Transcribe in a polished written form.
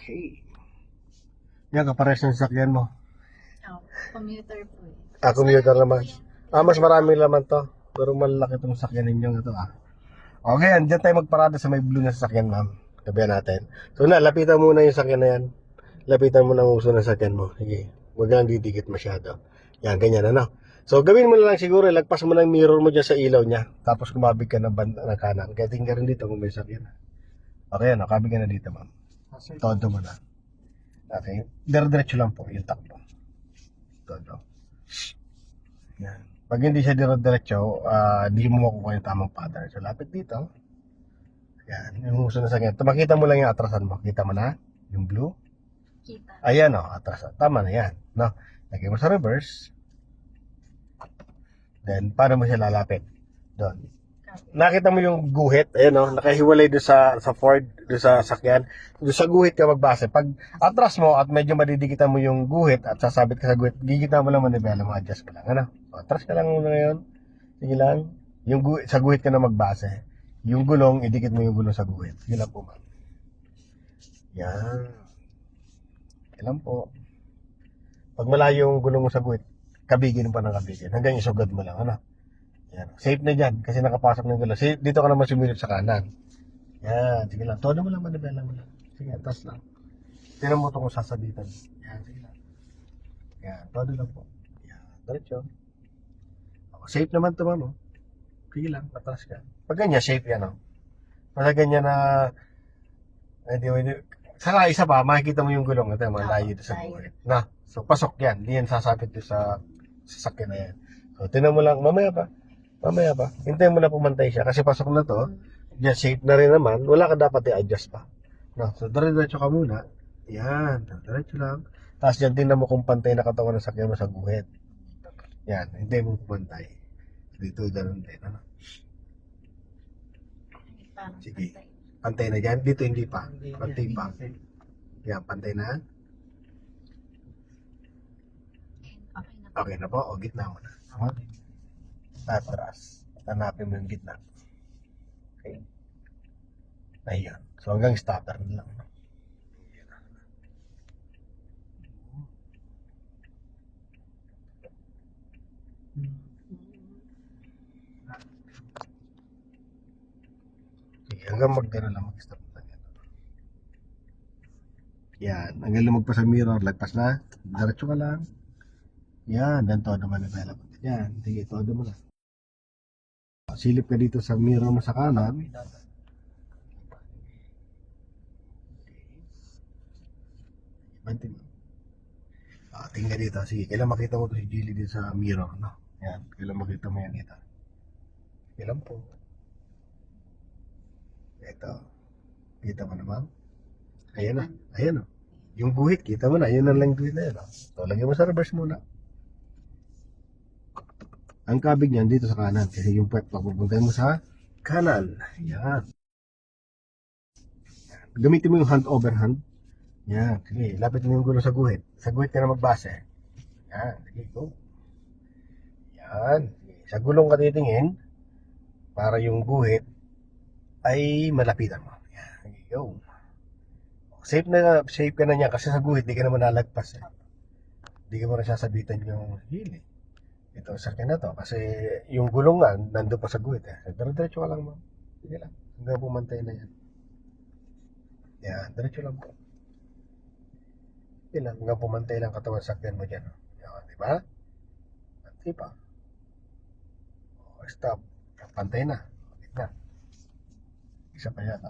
Okay. Yan, kapares ng sasakyan mo. Oh, commuter po eh. Commuter Mas naman. malaki po yan. Mas maraming laman to. Pero malaki itong sasakyan ninyo ito Okay, andyan tayo magparada sa may blue na sasakyan, ma'am. Tabihan natin. So lapitan muna yung sasakyan na yan. Lapitan mo ng uso ng sasakyan mo. Sige. Huwag lang didikit masyado. Yan, ganyan ano. So gawin mo na lang siguro, lagpas mo ng mirror mo dyan sa ilaw niya. Tapos kumabig ka ng banda ng kanan. Kaya tingin rin dito kung may sasakyan. Okay, kabig ka na dito, ma'am. Todo mo na. Okay. Diretso lang po yung takbo. Todo. Yan. Pag hindi siya diretso, di mo makukuha yung tamang pattern. So, lapit dito. Yan. Yung uso na sa ganyan. Makita mo lang yung atrasan mo. Kita mo na? Yung blue? Kita. Ayan atrasan. Tama na yan. No? Lagay mo sa reverse. Then, paano mo siya lalapit? Doon. Nakita mo yung guhit, ayan nakahiwalay doon sa Ford, doon sa sakyan. Doon sa guhit ka magbase. Pag atras mo at medyo madidikitan mo yung guhit at sasabit ka sa guhit, gigitan mo lang manibela mo, adjust ka lang. So, atras ka lang muna ngayon. Sige lang. Yung sa guhit ka na magbase. Yung gulong, idikit mo yung gulong sa guhit. Sige lang po, ma'am. Yan. Sige lang po. Pag malayo yung gulong mo sa guhit, kabigin pa ng kabigin. Hanggang isugad mo lang, Yan. Safe na dyan kasi nakapasok ng gulong. Dito ka naman sumilip sa kanan. Yan. Sige lang. Todo mo lang, manibela mo lang. Sige, atas lang. Tinan mo ito kung sasabitan. Yan. Sige lang. Yan. Todo lang po. Yan. Diretso. Safe naman ito, ma'am. Sige lang. Atas ka. Pag ganyan, safe yan. Pag ganyan na saka isa pa, makikita mo yung gulong. Ito, malayo doon sa buhay. So, pasok yan. Hindi yan sasabit doon sa sasakyan na yan. So, tinan mo lang. Mamaya pa. Hintayin mo na pumantay siya. Kasi pasok na to. Diyan, safe na rin naman. Wala ka dapat i-adjust pa. So, diretso ka muna. Yan. Diretso lang. Tapos dyan, tingnan mo kung pantay na katawan ng sakyan mo sa guhit. Yan. Hintayin mo pumantay. Dito, ganun din. Parang Sige. pantay. Pantay na dyan. Dito, hindi pa. Pantay pa. Yan, pantay na. Okay na po. Okay na po. O, gitna mo na. Atras. Hanapin mo yung gitna. Okay. Ayan. So hanggang stopper na lang. Okay, hanggang mag-gano lang mag-stop na yan. Yan. Hanggang lumagpas sa mirror. Lagpas na. Diretso ka lang. Yan. Dan todo man na mo. Yan. Sige, todo mo na. Silip ka dito sa mirror mo sa kanan. Bantin mo. Tingnan dito. Sige, kailan makita mo to si Jilly dito sa mirror, Yan. Kailan makita mo yan dito. Kailan po. Ito. Kita mo naman. Ayan na. Ayan o. Yung guhit, kita mo na. Yun ang lang guhit na yan. So, lagyan mo sa reverse muna. Ang kabig niyan dito sa kanan. Kasi yung puwet, papupuntahin mo sa kanan. Yan. Gamitin mo yung hand over hand. Yan. Sige, lapit mo yung gulong sa guhit. Sa guhit ka na magbase. Yan. Sige, go. Yan. Sige. Sa gulong ka titingin para yung guhit ay malapitan mo. Yan. Sige, go. Safe ka na niya kasi sa guhit di ka naman nalagpas. Di ka mo rin sasabitan yung hili. Ito, sakyan na to. Kasi yung gulong nga, nandun pa sa guhit. Diretso ka lang, ma'am. Sige lang. Hanggang pumantay na yan. Yan, diretso lang po. Sige lang. Hanggang pumantay lang katawan sakyan mo dyan. Yan, di ba? Pantay pa. Stop. Pantay na. Isa pa yata.